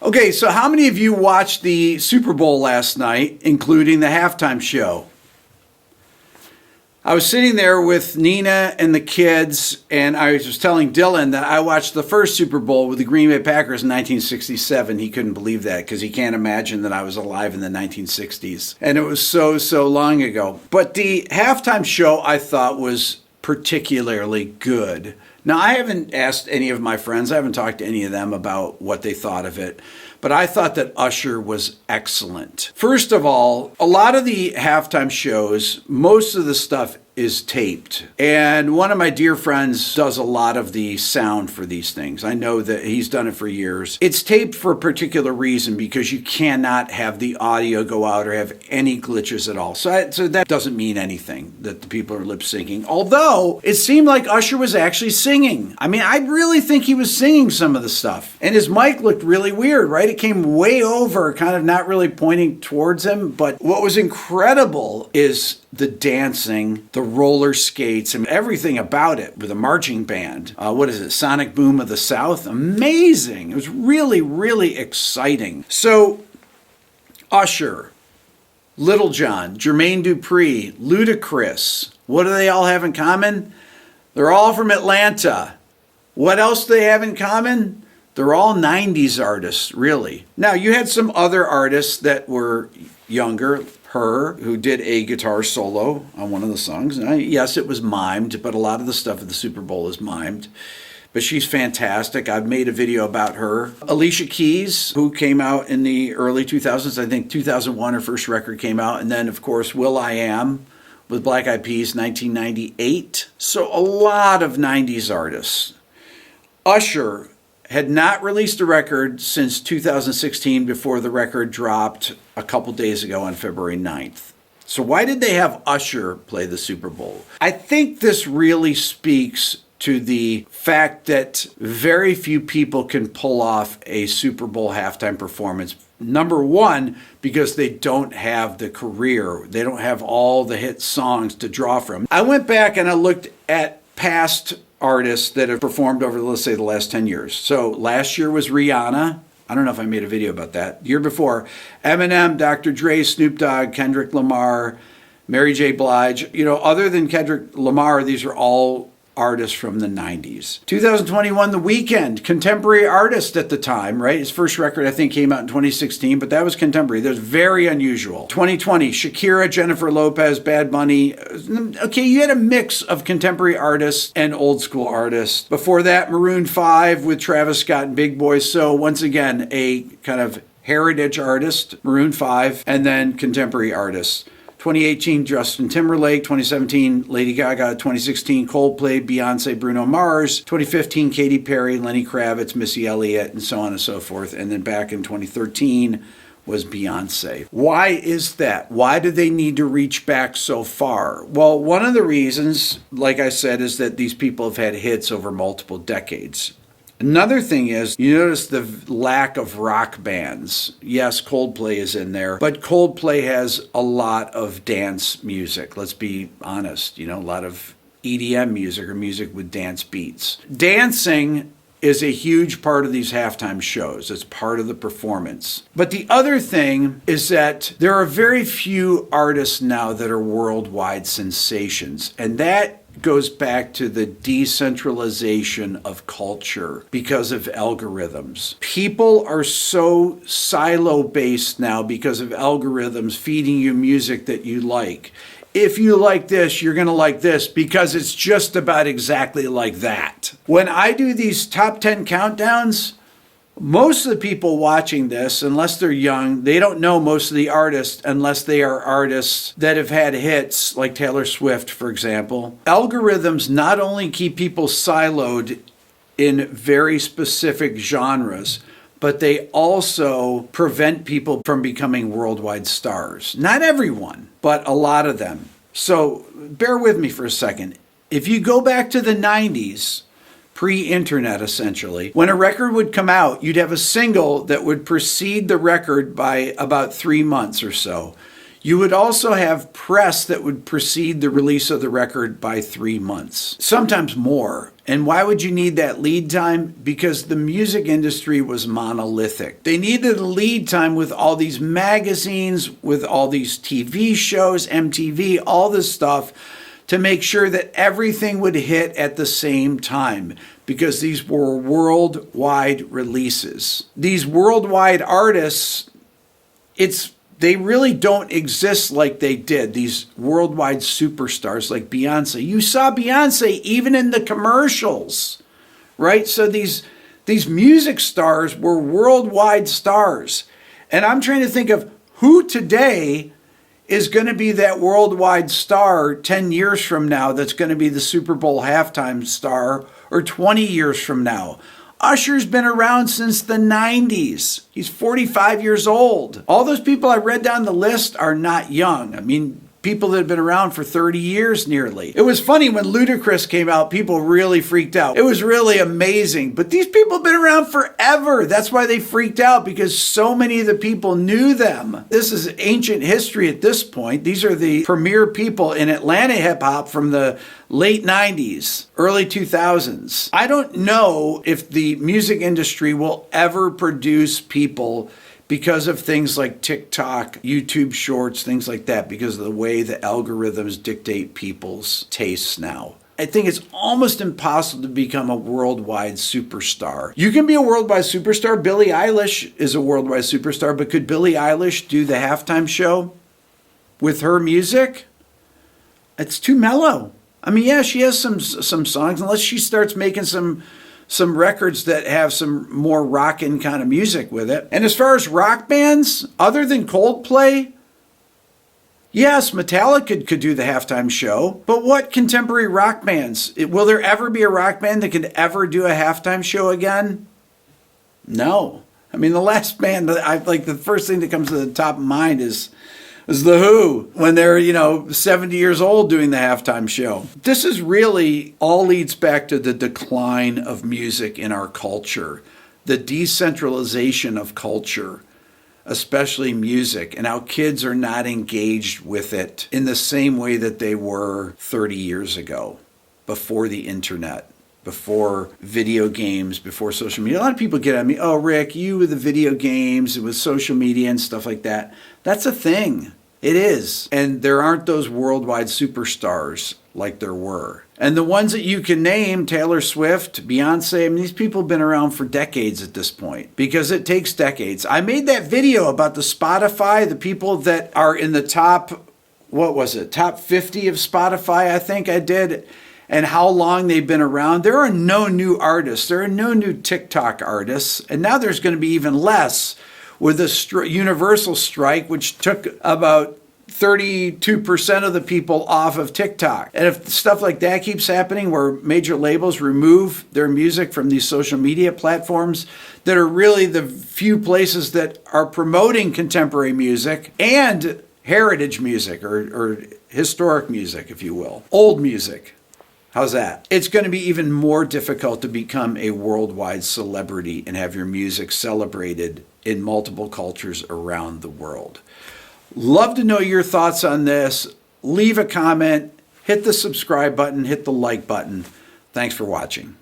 Okay, so how many of you watched the Super Bowl last night, including the halftime show? I was sitting there with Nina and the kids, and I was just telling Dylan that I watched the first Super Bowl with the Green Bay Packers in 1967. He couldn't believe that because he can't imagine that I was alive in the 1960s. And it was so long ago. But the halftime show I thought was particularly good. Now, I haven't asked any of my friends, I haven't talked to any of them about what they thought of it, but I thought that Usher was excellent. First of all, a lot of the halftime shows, most of the stuff is taped. And one of my dear friends does a lot of the sound for these things. I know that he's done it for years. It's taped for a particular reason because you cannot have the audio go out or have any glitches at all. So that doesn't mean anything that the people are lip syncing. Although it seemed like Usher was actually singing. I mean, I really think he was singing some of the stuff. And his mic looked really weird, right? It came way over, kind of not really pointing towards him. But what was incredible is the dancing, the roller skates, and everything about it with a marching band. What is it? Sonic Boom of the South? Amazing. It was really exciting. So, Usher, Little John, Jermaine Dupri, Ludacris. What do they all have in common? They're all from Atlanta. What else do they have in common? They're all 90s artists, really. Now, you had some other artists that were younger. Her, who did a guitar solo on one of the songs. Yes, it was mimed, but a lot of the stuff at the Super Bowl is mimed. But she's fantastic. I've made a video about her. Alicia Keys, who came out in the early 2000s. I think 2001, her first record came out. And then, of course, will.i.am with Black Eyed Peas, 1998. So a lot of 90s artists. Usher had not released a record since 2016 before the record dropped a couple days ago on February 9th. So why did they have Usher play the Super Bowl? I think this really speaks to the fact that very few people can pull off a Super Bowl halftime performance. Number one, because they don't have the career. They don't have all the hit songs to draw from. I went back and I looked at past artists that have performed over, let's say, the last 10 years. So last year was Rihanna. I don't know if I made a video about that. The year before, Eminem, Dr. Dre, Snoop Dogg, Kendrick Lamar, Mary J. Blige. You know, other than Kendrick Lamar, these are all artists from the 90s. 2021, The Weeknd, contemporary artist at the time, right? His first record, I think, came out in 2016, but that was contemporary. That was very unusual. 2020, Shakira, Jennifer Lopez, Bad Bunny. Okay, you had a mix of contemporary artists and old school artists. Before that, Maroon 5 with Travis Scott and Big Boy. So once again, a kind of heritage artist, Maroon 5, and then contemporary artists. 2018, Justin Timberlake. 2017, Lady Gaga. 2016, Coldplay, Beyonce, Bruno Mars. 2015, Katy Perry, Lenny Kravitz, Missy Elliott, and so on and so forth. And then back in 2013 was Beyonce. Why is that? Why do they need to reach back so far? Well, one of the reasons, like I said, is that these people have had hits over multiple decades. Another thing is, you notice the lack of rock bands. Yes, Coldplay is in there, but Coldplay has a lot of dance music. Let's be honest, you know, a lot of EDM music or music with dance beats. Dancing is a huge part of these halftime shows. It's part of the performance. But the other thing is that there are very few artists now that are worldwide sensations, and that goes back to the decentralization of culture because of algorithms. People are so silo-based now because of algorithms feeding you music that you like. If you like this, you're going to like this because it's just about exactly like that. When I do these top 10 countdowns, most of the people watching this, unless they're young, they don't know most of the artists unless they are artists that have had hits, like Taylor Swift, for example. Algorithms not only keep people siloed in very specific genres, but they also prevent people from becoming worldwide stars. Not everyone, but a lot of them. So bear with me for a second. If you go back to the 90s, pre-internet essentially, when a record would come out, you'd have a single that would precede the record by about 3 months or so. You would also have press that would precede the release of the record by 3 months, sometimes more. And why would you need that lead time? Because the music industry was monolithic. They needed a lead time with all these magazines, with all these TV shows, MTV, all this stuff, to make sure that everything would hit at the same time, because these were worldwide releases. These worldwide artists, they really don't exist like they did. These worldwide superstars like Beyonce. You saw Beyonce even in the commercials, right? So these music stars were worldwide stars. And I'm trying to think of who today is going to be that worldwide star 10 years from now that's going to be the Super Bowl halftime star, or 20 years from now. Usher's been around since the 90s. He's 45 years old. All those people I read down the list are not young. I mean, people that have been around for 30 years nearly. It was funny when Ludacris came out, people really freaked out. It was really amazing. But these people have been around forever. That's why they freaked out, because so many of the people knew them. This is ancient history at this point. These are the premier people in Atlanta hip hop from the late 90s, early 2000s. I don't know if the music industry will ever produce people because of things like TikTok, YouTube Shorts, things like that, because of the way the algorithms dictate people's tastes now. I think it's almost impossible to become a worldwide superstar. You can be a worldwide superstar. Billie Eilish is a worldwide superstar, but could Billie Eilish do the halftime show with her music? It's too mellow. I mean, yeah, she has some songs, unless she starts making some records that have some more rockin' kind of music with it. And as far as rock bands, other than Coldplay, yes, Metallica could do the halftime show, but what contemporary rock bands? Will there ever be a rock band that could ever do a halftime show again? No. I mean, the last band that the first thing that comes to the top of mind is The Who, when they're, 70 years old doing the halftime show. This is really all leads back to the decline of music in our culture, the decentralization of culture, especially music, and how kids are not engaged with it in the same way that they were 30 years ago, before the internet, before video games, before social media. A lot of people get at me, oh, Rick, you with the video games and with social media and stuff like that. That's a thing. It is. And there aren't those worldwide superstars like there were. And the ones that you can name, Taylor Swift, Beyonce, I mean, these people have been around for decades at this point, because it takes decades. I made that video about the Spotify, the people that are in the top 50 of Spotify, I think I did, and how long they've been around. There are no new artists. There are no new TikTok artists. And now there's going to be even less with the universal strike, which took about 32% of the people off of TikTok. And if stuff like that keeps happening, where major labels remove their music from these social media platforms that are really the few places that are promoting contemporary music and heritage music, or historic music, if you will, old music. How's that? It's going to be even more difficult to become a worldwide celebrity and have your music celebrated in multiple cultures around the world. Love to know your thoughts on this. Leave a comment, hit the subscribe button, hit the like button. Thanks for watching.